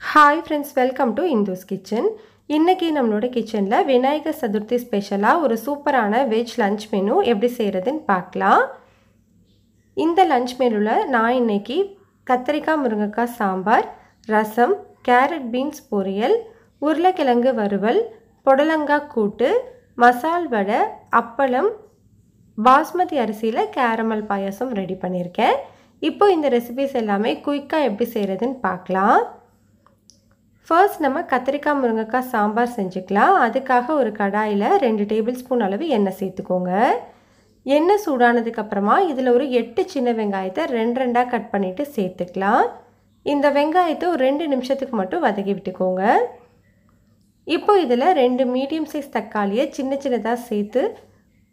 Hi friends, welcome to Indhu's kitchen. இன்னைக்கு நம்மளோட கிச்சன்ல விநாயகர் சதுர்த்தி ஸ்பெஷலா ஒரு சூப்பரான வெஜ் லஞ்ச் மெனு எப்படி செய்யறதுன்னு பார்க்கலாம். இந்த லஞ்ச் மெனுல நான் இன்னைக்கு கத்திரிக்காய் முருங்கைக்காய் சாம்பார், ரசம், கேரட் பீன்ஸ் பொரியல், உருளைக்கிழங்கு வறுவல், புடலங்காய் கூட்டு, மசால் வடை, அப்பளம், பாஸ்மதி அரிசியில கேரமல் பாயசம் ரெடி பண்ணியிருக்கேன். இப்போ இந்த ரெசிபிஸ் எல்லாமே குயிக்கா எப்படி செய்யறதுன்னு பார்க்கலாம். ஃபர்ஸ்ட் நம்ம கத்திரிக்காய் முருங்கைக்காய் சாம்பார் செஞ்சுக்கலாம். அதுக்காக ஒரு கடாயில் 2 டேபிள் ஸ்பூன் அளவு எண்ணெய் சேர்த்துக்கோங்க. எண்ணெய் சூடானதுக்கு அப்புறமா இதில் ஒரு 8 சின்ன வெங்காயத்தை 2 கட் பண்ணிவிட்டு சேர்த்துக்கலாம். இந்த வெங்காயத்தை ஒரு 2 நிமிஷத்துக்கு மட்டும் வதக்கி விட்டுக்கோங்க. இப்போ இதில் 2 மீடியம் சைஸ் தக்காளியை சின்ன சின்னதாக சேர்த்து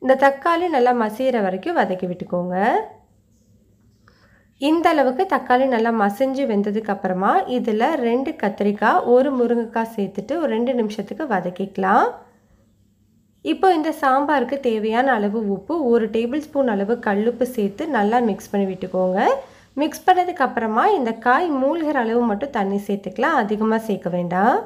இந்த தக்காளி நல்லா மசிகிற வரைக்கும் வதக்கி விட்டுக்கோங்க. இந்த அளவுக்கு தக்காளி நல்லா மசிஞ்சு வெந்ததுக்கு அப்புறமா இதில் 2 கத்திரிக்காய், 1 முருங்கைக்காய் சேர்த்துட்டு ஒரு 2 நிமிஷத்துக்கு வதக்கிக்கலாம். இப்போ இந்த சாம்பாருக்கு தேவையான அளவு உப்பு, 1 டேபிள் ஸ்பூன் அளவு கல்லுப்பு சேர்த்து நல்லா மிக்ஸ் பண்ணி விட்டுக்கோங்க. மிக்ஸ் பண்ணதுக்கு அப்புறமா இந்த காய் மூழ்கிற அளவு மட்டும் தண்ணி சேர்த்துக்கலாம், அதிகமாக சேர்க்க வேண்டாம்.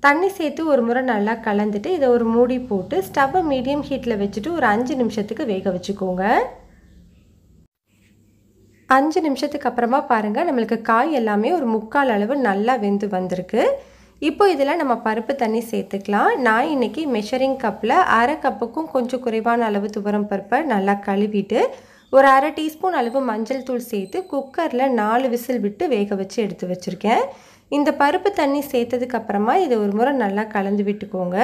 தண்ணி சேர்த்து ஒரு முறை நல்லா கலந்துட்டு இதை ஒரு மூடி போட்டு ஸ்டவ்வை மீடியம் ஹீட்டில் வச்சுட்டு ஒரு 5 நிமிஷத்துக்கு வேக வச்சுக்கோங்க. 5 நிமிஷத்துக்கு அப்புறமா பாருங்கள், நம்மளுக்கு காய் எல்லாமே ஒரு 3/4 அளவு நல்லா வெந்து வந்திருக்கு. இப்போ இதில் நம்ம பருப்பு தண்ணி சேர்த்துக்கலாம். நான் இன்றைக்கி மெஷரிங் கப்பில் 1/2 கப்புக்கும் கொஞ்சம் குறைவான அளவு துவரம் பருப்பை நல்லா கழுவிட்டு ஒரு 1/2 டீஸ்பூன் அளவு மஞ்சள் தூள் சேர்த்து குக்கரில் 4 விசில் விட்டு வேக வச்சு எடுத்து வச்சுருக்கேன். இந்த பருப்பு தண்ணி சேர்த்ததுக்கு அப்புறமா இதை ஒரு முறை நல்லா கலந்து விட்டுக்கோங்க.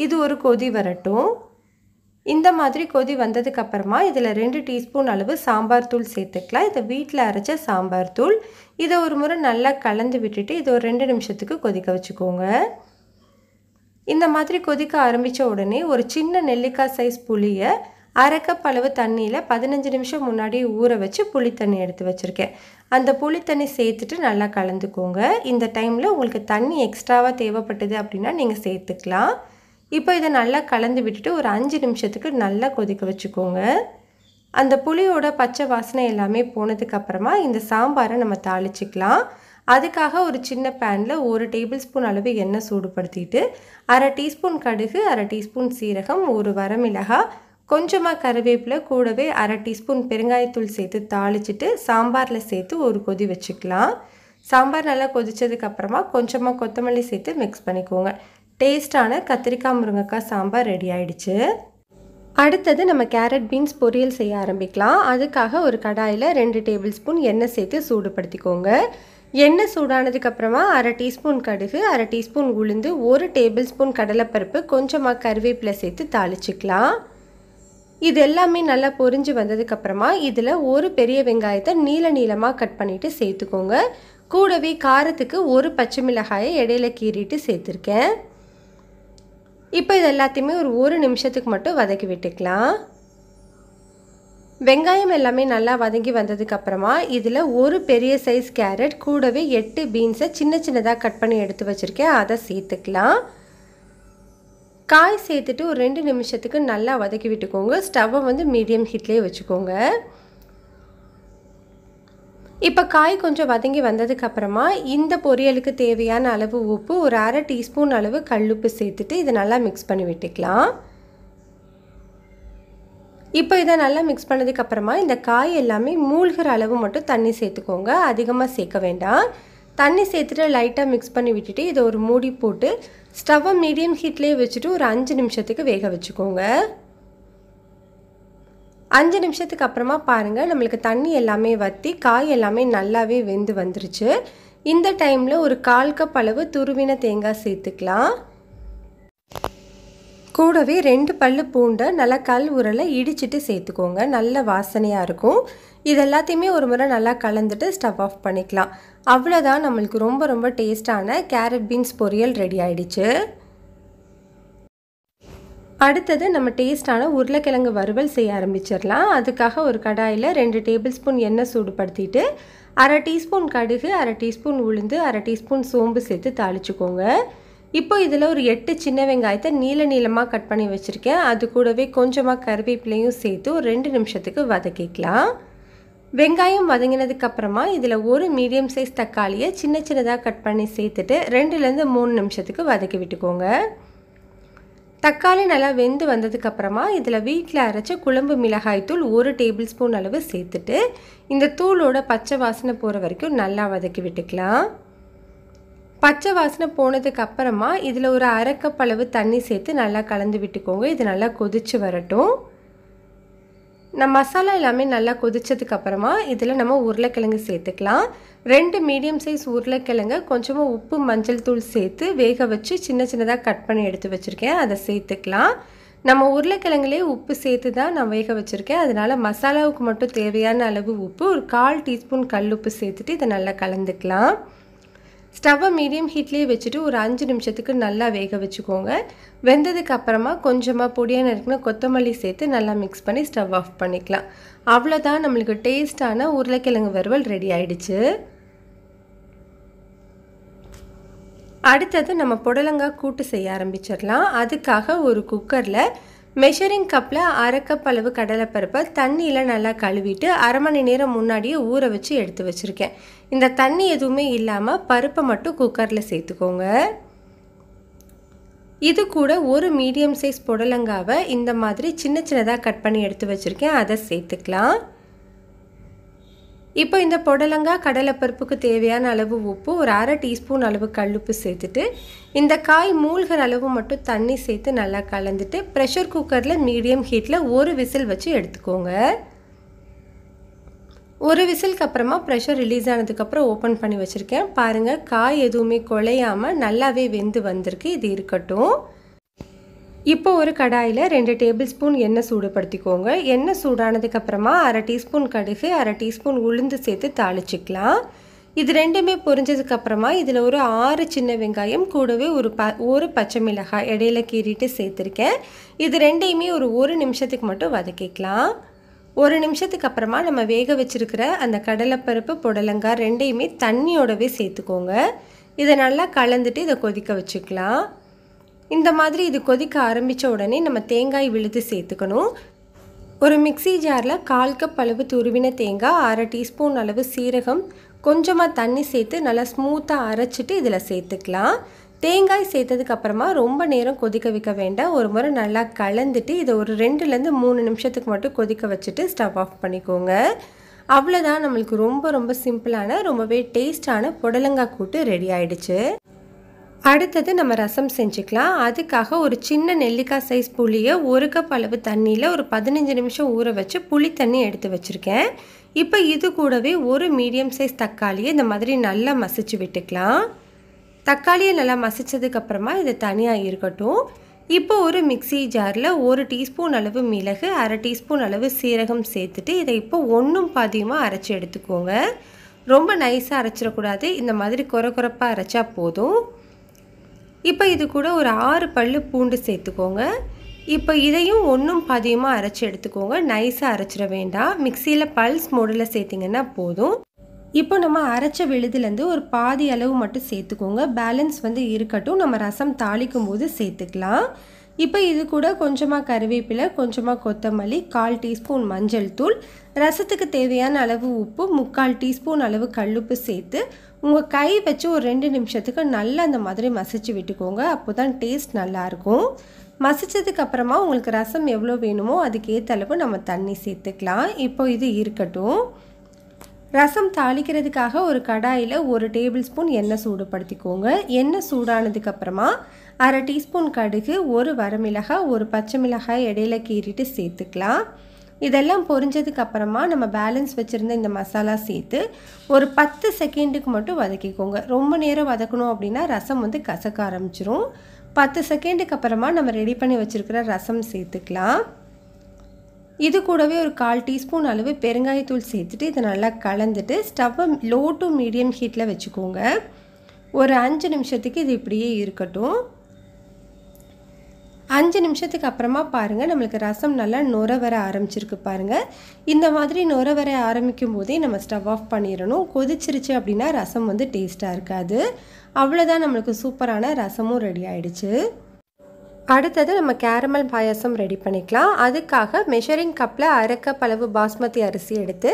இது ஒரு கொதி வரட்டும். இந்த மாதிரி கொதி வந்ததுக்கு அப்புறமா இதில் 2 டீஸ்பூன் அளவு சாம்பார் தூள் சேர்த்துக்கலாம். இதை வீட்டில் அரைச்ச சாம்பார் தூள். இதை ஒரு முறை நல்லா கலந்து விட்டுட்டு இதை ஒரு 2 நிமிஷத்துக்கு கொதிக்க வச்சுக்கோங்க. இந்த மாதிரி கொதிக்க ஆரம்பித்த உடனே ஒரு சின்ன நெல்லிக்காய் சைஸ் புளியை 1/2 கப் அளவு தண்ணியில் 15 நிமிஷம் முன்னாடி ஊற வச்சு புளி தண்ணி எடுத்து வச்சுருக்கேன். அந்த புளி தண்ணி சேர்த்துட்டு நல்லா கலந்துக்கோங்க. இந்த டைமில் உங்களுக்கு தண்ணி எக்ஸ்ட்ராவாக தேவைப்பட்டது அப்படின்னா நீங்கள் சேர்த்துக்கலாம். இப்போ இதை நல்லா கலந்து விட்டுட்டு ஒரு 5 நிமிஷத்துக்கு நல்லா கொதிக்க வச்சுக்கோங்க. அந்த புளியோட பச்சை வாசனை எல்லாமே போனதுக்கப்புறமா இந்த சாம்பாரை நம்ம தாளிச்சிக்கலாம். அதுக்காக ஒரு சின்ன பேனில் 1 டேபிள் ஸ்பூன் அளவு எண்ணெய் சூடுபடுத்திட்டு 1/2 டீஸ்பூன் கடுகு, 1/2 டீஸ்பூன் சீரகம், 1 வரமிளகாய், கொஞ்சமாக கருவேப்பிலை, கூடவே 1/2 டீஸ்பூன் பெருங்காயத்தூள் சேர்த்து தாளிச்சிட்டு சாம்பாரில் சேர்த்து ஒரு கொதி வச்சுக்கலாம். சாம்பார் நல்லா கொதித்ததுக்கப்புறமா கொஞ்சமாக கொத்தமல்லி சேர்த்து மிக்ஸ் பண்ணிக்கோங்க. டேஸ்டான கத்திரிக்காய் முருங்கைக்காய் சாம்பார் ரெடி ஆயிடுச்சு. அடுத்தது நம்ம கேரட் பீன்ஸ் பொரியல் செய்ய ஆரம்பிக்கலாம். அதுக்காக ஒரு கடாயில் 2 டேபிள் ஸ்பூன் எண்ணெய் சேர்த்து சூடுபடுத்திக்கோங்க. எண்ணெய் சூடானதுக்கப்புறமா 1/2 டீஸ்பூன் கடுகு, 1/2 டீஸ்பூன் உளுந்து, 1 டேபிள் ஸ்பூன் கடலைப்பருப்பு, கொஞ்சமாக கருவேப்பிலை சேர்த்து தாளிச்சிக்கலாம். இது எல்லாமே நல்லா பொரிஞ்சு வந்ததுக்கப்புறமா இதில் ஒரு பெரிய வெங்காயத்தை நீளமாக கட் பண்ணிவிட்டு சேர்த்துக்கோங்க. கூடவே காரத்துக்கு 1 பச்சை மிளகாயை இடையில கீறிட்டு சேர்த்துருக்கேன். இப்போ இது எல்லாத்தையுமே ஒரு 1 நிமிஷத்துக்கு மட்டும் வதக்கி விட்டுக்கலாம். வெங்காயம் எல்லாமே நல்லா வதங்கி வந்ததுக்கப்புறமா இதில் ஒரு பெரிய சைஸ் கேரட், கூடவே 8 பீன்ஸை சின்ன சின்னதாக கட் பண்ணி எடுத்து வச்சுருக்கேன், அதை சேர்த்துக்கலாம். காய் சேர்த்துட்டு ஒரு 2 நிமிஷத்துக்கு நல்லா வதக்கி விட்டுக்கோங்க. ஸ்டவ்வை மீடியம் ஹீட்லேயே வச்சுக்கோங்க. இப்போ காய் கொஞ்சம் வதங்கி வந்ததுக்கப்புறமா இந்த பொரியலுக்கு தேவையான அளவு உப்பு, ஒரு 1/2 டீஸ்பூன் அளவு கல்லுப்பு சேர்த்துட்டு இதை நல்லா மிக்ஸ் பண்ணி விட்டுக்கலாம். இப்போ இதை நல்லா மிக்ஸ் பண்ணதுக்கப்புறமா இந்த காய் எல்லாமே மூழ்கிற அளவு மட்டும் தண்ணி சேர்த்துக்கோங்க, அதிகமாக சேர்க்க வேண்டாம். தண்ணி சேர்த்துட்டு லைட்டாக மிக்ஸ் பண்ணி விட்டுட்டு இதை ஒரு மூடி போட்டு ஸ்டவ்வை மீடியம் ஹீட்லேயே வச்சுட்டு ஒரு 5 நிமிஷத்துக்கு வேக வச்சுக்கோங்க. 5 நிமிஷத்துக்கு அப்புறமா பாருங்கள், நம்மளுக்கு தண்ணி எல்லாமே வற்றி காய் எல்லாமே நல்லாவே வெந்து வந்துருச்சு. இந்த டைமில் ஒரு 1/4 கப் அளவு துருவின தேங்காய் சேர்த்துக்கலாம். கூடவே 2 பல்லு பூண்டை நல்லா கல் உரலை இடிச்சிட்டு சேர்த்துக்கோங்க, நல்ல வாசனையாக இருக்கும். இது எல்லாத்தையுமே ஒரு முறை நல்லா கலந்துட்டு ஸ்டவ் ஆஃப் பண்ணிக்கலாம். அவ்வளோதான், நம்மளுக்கு ரொம்ப டேஸ்டான கேரட் பீன்ஸ் பொரியல் ரெடி ஆயிடுச்சு. அடுத்தது நம்ம டேஸ்டான உருளைக்கிழங்கு வறுவல் செய்ய ஆரம்பிச்சிடலாம். அதுக்காக ஒரு கடாயில் 2 டேபிள் ஸ்பூன் எண்ணெய் சூடுபடுத்திட்டு 1/2 டீஸ்பூன் கடுகு, 1/2 டீஸ்பூன் உளுந்து, 1/2 டீஸ்பூன் சோம்பு சேர்த்து தாளிச்சுக்கோங்க. இப்போ இதில் ஒரு 8 சின்ன வெங்காயத்தை நீளமாக கட் பண்ணி வச்சுருக்கேன். அது கூடவே கொஞ்சமாக கருவேப்பிலையும் சேர்த்து ஒரு 2 நிமிஷத்துக்கு வதக்கிக்கலாம். வெங்காயம் வதங்கினதுக்கு அப்புறமா இதில் ஒரு மீடியம் சைஸ் தக்காளியை சின்ன சின்னதாக கட் பண்ணி சேர்த்துட்டு 2லேருந்து 3 நிமிஷத்துக்கு வதக்கி விட்டுக்கோங்க. தக்காளி நல்லா வெந்து வந்ததுக்கப்புறமா இதில் வீட்டில் அரைச்ச குழம்பு மிளகாய் தூள் 1 டேபிள் ஸ்பூன் அளவு சேர்த்துட்டு இந்த தூளோட பச்சை வாசனை போகிற வரைக்கும் நல்லா வதக்கி விட்டுக்கலாம். பச்சை வாசனை போனதுக்கு அப்புறமா இதில் ஒரு அரை கப் அளவு தண்ணி சேர்த்து நல்லா கலந்து விட்டுக்கோங்க. இது நல்லா கொதிச்சு வரட்டும். நம்ம மசாலா எல்லாமே நல்லா கொதிச்சதுக்கு அப்புறமா இதில் நம்ம உருளைக்கிழங்கு சேர்த்துக்கலாம். 2 மீடியம் சைஸ் உருளைக்கிழங்கு கொஞ்சமாக உப்பு மஞ்சள் தூள் சேர்த்து வேக வச்சு சின்ன சின்னதாக கட் பண்ணி எடுத்து வச்சுருக்கேன். அதை சேர்த்துக்கலாம். நம்ம உருளைக்கிழங்குலேயே உப்பு சேர்த்து தான் நான் வேக வச்சுருக்கேன். அதனால் மசாலாவுக்கு மட்டும் தேவையான அளவு உப்பு ஒரு 1/4 டீஸ்பூன் கல் உப்பு சேர்த்துட்டு இதை நல்லா கலந்துக்கலாம். ஸ்டவ்வை மீடியம் ஹீட்லேயே வச்சுட்டு ஒரு 5 நிமிஷத்துக்கு நல்லா வேக வச்சுக்கோங்க. வெந்ததுக்கு அப்புறமா கொஞ்சமாக பொடியாக நறுக்கின கொத்தமல்லி சேர்த்து நல்லா மிக்ஸ் பண்ணி ஸ்டவ் ஆஃப் பண்ணிக்கலாம். அவ்வளோதான், நம்மளுக்கு டேஸ்டான உருளைக்கிழங்கு வறுவல் ரெடி ஆயிடுச்சு. அடுத்தது நம்ம புடலங்காய் கூட்டு செய்ய ஆரம்பிச்சிடலாம். அதுக்காக ஒரு குக்கரில் மெஷரிங் கப்பில் அரை கப் அளவு கடலைப்பருப்பை தண்ணியில் நல்லா கழுவிட்டு அரை மணி நேரம் முன்னாடியே ஊற வச்சு எடுத்து வச்சுருக்கேன். இந்த தண்ணி எதுவுமே இல்லாமல் பருப்பை மட்டும் குக்கரில் சேர்த்துக்கோங்க. இது கூட ஒரு மீடியம் சைஸ் புடலங்காவை இந்த மாதிரி சின்ன சின்னதாக கட் பண்ணி எடுத்து வச்சுருக்கேன். அதை சேர்த்துக்கலாம். இப்போ இந்த புடலங்காய் கடலைப்பருப்புக்கு தேவையான அளவு உப்பு ஒரு அரை டீஸ்பூன் அளவு கல்லுப்பு சேர்த்துட்டு இந்த காய் மூழ்கிற அளவு மட்டும் தண்ணி சேர்த்து நல்லா கலந்துட்டு ப்ரெஷர் குக்கரில் மீடியம் ஹீட்டில் ஒரு விசில் வச்சு எடுத்துக்கோங்க. ஒரு விசிலுக்கு அப்புறமா ப்ரெஷர் ரிலீஸ் ஆனதுக்கப்புறம் ஓப்பன் பண்ணி வச்சுருக்கேன். பாருங்கள், காய் எதுவுமே குழையாமல் நல்லாவே வெந்து வந்திருக்கு. இது இருக்கட்டும். இப்போ ஒரு கடாயில் 2 டேபிள் ஸ்பூன் எண்ணெய் சூடுபடுத்திக்கோங்க. எண்ணெய் சூடானதுக்கப்புறமா அரை டீஸ்பூன் கடுகு அரை டீஸ்பூன் உளுந்து சேர்த்து தாளிச்சிக்கலாம். இது ரெண்டுமே பொரிஞ்சதுக்கப்புறமா இதில் ஒரு 6 சின்ன வெங்காயம் கூடவே ஒரு பச்சை மிளகாய் இடையில கீறிட்டு சேர்த்துருக்கேன். இது ரெண்டையுமே ஒரு நிமிஷத்துக்கு மட்டும் வதக்கிக்கலாம். 1 நிமிஷத்துக்கு அப்புறமா நம்ம வேக வச்சுருக்கிற அந்த கடலைப்பருப்பு புடலங்காய் ரெண்டையுமே தண்ணியோடவே சேர்த்துக்கோங்க. இதை நல்லா கலந்துட்டு இதை கொதிக்க வச்சுக்கலாம். இந்த மாதிரி இது கொதிக்க ஆரம்பித்த உடனே நம்ம தேங்காய் விழுது சேர்த்துக்கணும். ஒரு மிக்ஸி ஜாரில் 1/4 கப் அளவு துருவின தேங்காய், அரை டீஸ்பூன் அளவு சீரகம், கொஞ்சமாக தண்ணி சேர்த்து நல்லா ஸ்மூத்தாக அரைச்சிட்டு இதில் சேர்த்துக்கலாம். தேங்காய் சேர்த்ததுக்கப்புறமா ரொம்ப நேரம் கொதிக்க வைக்க வேண்டாம். ஒரு முறை நல்லா கலந்துட்டு இதை ஒரு 2லேருந்து 3 நிமிஷத்துக்கு மட்டும் கொதிக்க வச்சுட்டு ஸ்டவ் ஆஃப் பண்ணிக்கோங்க. அவ்வளோதான், நம்மளுக்கு ரொம்ப சிம்பிளான ரொம்பவே டேஸ்டான புடலங்காய் கூட்டு ரெடி ஆயிடுச்சு. அடுத்தது நம்ம ரசம் செஞ்சுக்கலாம். அதுக்காக ஒரு சின்ன நெல்லிக்காய் சைஸ் புளியை 1 கப் அளவு தண்ணியில் ஒரு 15 நிமிஷம் ஊற வச்சு புளி தண்ணி எடுத்து வச்சுருக்கேன். இப்போ இது கூடவே ஒரு மீடியம் சைஸ் தக்காளியை இந்த மாதிரி நல்லா மசிச்சு விட்டுக்கலாம். தக்காளியை நல்லா மசிச்சதுக்கப்புறமா இது தனியாக இருக்கட்டும். இப்போ ஒரு மிக்ஸி ஜாரில் 1 டீஸ்பூன் அளவு மிளகு அரை டீஸ்பூன் அளவு சீரகம் சேர்த்துட்டு இதை இப்போ 1 பாதியமாக அரைச்சி எடுத்துக்கோங்க. ரொம்ப நைஸாக அரைச்சிடக்கூடாது. இந்த மாதிரி கொரப்பாக அரைச்சா போதும். இப்போ இது கூட ஒரு 6 பல்லு பூண்டு சேர்த்துக்கோங்க. இப்போ இதையும் 1 பாதியமாக அரைச்சி எடுத்துக்கோங்க. நைஸாக அரைச்சிட வேண்டாம். மிக்சியில் பல்ஸ் மோடில் சேர்த்திங்கன்னா போதும். இப்போ நம்ம அரைச்ச விழுதுலேருந்து ஒரு பாதி அளவு மட்டும் சேர்த்துக்கோங்க. பேலன்ஸ் இருக்கட்டும், நம்ம ரசம் தாளிக்கும் போது சேர்த்துக்கலாம். இப்போ இது கூட கொஞ்சமாக கருவேப்பிலை, கொஞ்சமாக கொத்தமல்லி, 1/4 டீஸ்பூன் மஞ்சள் தூள், ரசத்துக்கு தேவையான அளவு உப்பு, 3/4 டீஸ்பூன் அளவு கல்லுப்பு சேர்த்து உங்கள் கை வச்சு ஒரு 2 நிமிஷத்துக்கு நல்லா அந்த மாதிரி மசிச்சு விட்டுக்கோங்க. அப்போ தான் டேஸ்ட் நல்லாயிருக்கும். மசிச்சதுக்கப்புறமா உங்களுக்கு ரசம் எவ்வளோ வேணுமோ அதுக்கேற்ற அளவு நம்ம தண்ணி சேர்த்துக்கலாம். இப்போ இது இருக்கட்டும். ரசம் தாளிக்கிறதுக்காக ஒரு கடாயில் 1 டேபிள் ஸ்பூன் எண்ணெய் சூடுபடுத்திக்கோங்க. எண்ணெய் சூடானதுக்கப்புறமா அரை டீஸ்பூன் கடுகு, ஒரு வரமிளகாய், ஒரு பச்சை மிளகாய் இடையில கீறிட்டு சேர்த்துக்கலாம். இதெல்லாம் பொரிஞ்சதுக்கப்புறமா நம்ம பேலன்ஸ் வச்சுருந்த இந்த மசாலா சேர்த்து ஒரு 10 செகண்டுக்கு மட்டும் வதக்கிக்கோங்க. ரொம்ப நேரம் வதக்கணும் அப்படின்னா ரசம் கசக்க ஆரம்பிச்சிரும். 10 செகண்டுக்கு அப்புறமா நம்ம ரெடி பண்ணி வச்சுருக்கிற ரசம் சேர்த்துக்கலாம். இது கூடவே ஒரு 1/4 டீஸ்பூன் அளவு பெருங்காயத்தூள் சேர்த்துட்டு இதை நல்லா கலந்துட்டு ஸ்டவ்வை லோ டு மீடியம் ஹீட்டில் வச்சுக்கோங்க. ஒரு 5 நிமிஷத்துக்கு இது இப்படியே இருக்கட்டும். 5 நிமிஷத்துக்கு அப்புறமா பாருங்கள், நம்மளுக்கு ரசம் நல்லா நுர வர ஆரம்பிச்சிருக்கு பாருங்கள். இந்த மாதிரி நுர வர ஆரம்பிக்கும் போதே நம்ம ஸ்டவ் ஆஃப் பண்ணிடணும். கொதிச்சிருச்சு அப்படின்னா ரசம் டேஸ்ட்டாக இருக்காது. அவ்வளோதான், நம்மளுக்கு சூப்பரான ரசமும் ரெடி ஆயிடுச்சு. அடுத்தது நம்ம கேரமல் பாயாசம் ரெடி பண்ணிக்கலாம். அதுக்காக மெஷரிங் கப்பில் அரை கப் அளவு பாஸ்மதி அரிசி எடுத்து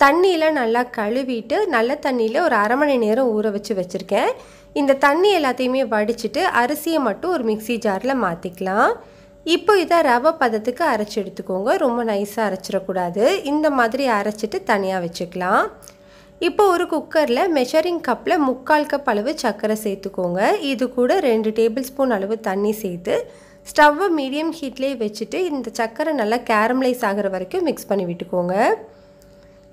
தண்ணியில் நல்லா கழுவிட்டு நல்ல தண்ணியில் ஒரு அரை மணி நேரம் ஊற வச்சுருக்கேன். இந்த தண்ணி எல்லாத்தையுமே வடிச்சிட்டு அரிசியை மட்டும் ஒரு மிக்ஸி ஜாரில் மாற்றிக்கலாம். இப்போ இதை ரவை பதத்துக்கு அரைச்சி எடுத்துக்கோங்க. ரொம்ப நைஸாக அரைச்சிடக்கூடாது. இந்த மாதிரி அரைச்சிட்டு தனியாக வச்சுக்கலாம். இப்போ ஒரு குக்கரில் மெஷரிங் கப்பில் 3/4 கப் அளவு சர்க்கரை சேர்த்துக்கோங்க. இது கூட 2 டேபிள் ஸ்பூன் அளவு தண்ணி சேர்த்து ஸ்டவ்வை மீடியம் ஹீட்லேயே வச்சுட்டு இந்த சர்க்கரை நல்லா கேரமலைஸ் ஆகிற வரைக்கும் மிக்ஸ் பண்ணி விட்டுக்கோங்க.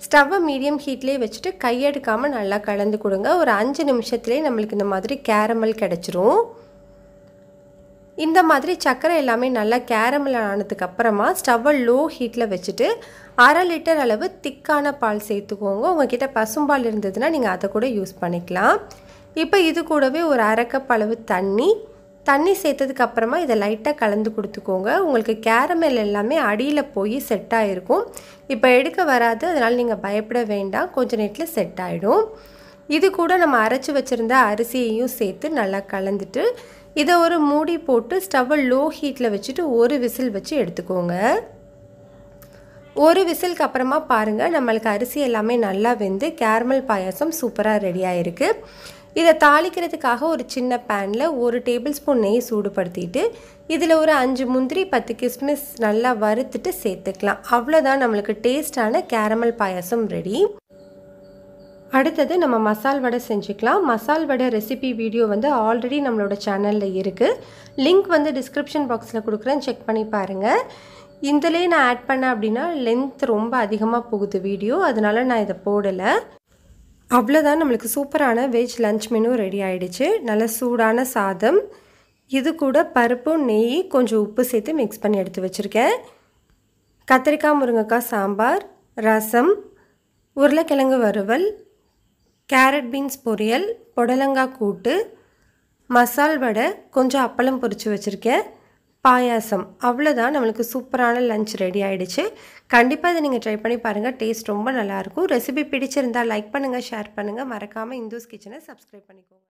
ஸ்டவ்வை மீடியம் ஹீட்லேயே வச்சுட்டு கையெடுக்காமல் நல்லா கலந்து கொடுங்க. ஒரு 5 நிமிஷத்துலேயே நம்மளுக்கு இந்த மாதிரி கேரமல் கிடச்சிரும். இந்த மாதிரி சர்க்கரை எல்லாமே நல்லா கேரமல் ஆனதுக்கப்புறமா ஸ்டவ்வை லோ ஹீட்டில் வச்சுட்டு 1/2 லிட்டர் அளவு திக்கான பால் சேர்த்துக்கோங்க. உங்கள்கிட்ட பசும்பால் இருந்ததுன்னா நீங்கள் அதை கூட யூஸ் பண்ணிக்கலாம். இப்போ இது கூடவே ஒரு 1/2 கப் அளவு தண்ணி சேர்த்ததுக்கப்புறமா இதை லைட்டாக கலந்து கொடுத்துக்கோங்க. உங்களுக்கு கேரமல் எல்லாமே அடியில் போய் செட் ஆகிருக்கும். இப்போ எடுக்க வராது, அதனால் நீங்கள் பயப்பட வேண்டாம். கொஞ்சம் நேரத்தில் செட் ஆகிடும். இது கூட நம்ம அரைச்சி வச்சுருந்த அரிசியையும் சேர்த்து நல்லா கலந்துட்டு இதை ஒரு மூடி போட்டு ஸ்டவ்வை லோ ஹீட்டில் வச்சுட்டு ஒரு விசில் வச்சு எடுத்துக்கோங்க. ஒரு விசிலுக்கு அப்புறமா பாருங்கள், நம்மளுக்கு அரிசி எல்லாமே நல்லா வெந்து கேரமல் பாயாசம் சூப்பராக ரெடி ஆகிருக்கு. இதை தாளிக்கிறதுக்காக ஒரு சின்ன பேனில் 1 டேபிள் ஸ்பூன் நெய் சூடுபடுத்திட்டு இதில் ஒரு 5 முந்திரி 10 கிஸ்மிஸ் நல்லா வறுத்துட்டு சேர்த்துக்கலாம். அவ்வளோதான், நம்மளுக்கு டேஸ்டான கேரமல் பாயாசம் ரெடி. அடுத்தது நம்ம மசால் வடை செஞ்சுக்கலாம். மசால் வடை ரெசிபி வீடியோ ஆல்ரெடி நம்மளோட சேனலில் இருக்குது. லிங்க் டிஸ்கிரிப்ஷன் பாக்ஸில் கொடுக்குறேன், செக் பண்ணி பாருங்கள். இதிலே நான் ஆட் பண்ணேன் அப்படின்னா லென்த் ரொம்ப அதிகமாக போகுது வீடியோ, அதனால் நான் இதை போடலை. அவ்வளோதான், நம்மளுக்கு சூப்பரான வெஜ் லன்ச் மெனு ரெடி ஆகிடுச்சு. நல்ல சூடான சாதம், இது கூட பருப்பு, நெய், கொஞ்சம் உப்பு சேர்த்து மிக்ஸ் பண்ணி எடுத்து வச்சுருக்கேன். கத்திரிக்காய் முருங்கைக்காய் சாம்பார், ரசம், உருளைக்கிழங்கு வறுவல், கேரட் பீன்ஸ் பொரியல், புடலங்காய் கூட்டு, மசால் வடை, கொஞ்சம் அப்பளம் பொரித்து வச்சுருக்கேன், பாயாசம். அவ்வளோதான், நம்மளுக்கு சூப்பரான லன்ச் ரெடி ஆகிடுச்சு. கண்டிப்பாக இதை நீங்கள் ட்ரை பண்ணி பாருங்கள். டேஸ்ட் ரொம்ப நல்லாயிருக்கும். ரெசிபி பிடிச்சிருந்தால் லைக் பண்ணுங்கள், ஷேர் பண்ணுங்கள். மறக்காமல் இந்துஸ் கிச்சனை சப்ஸ்கிரைப் பண்ணிக்கோங்க.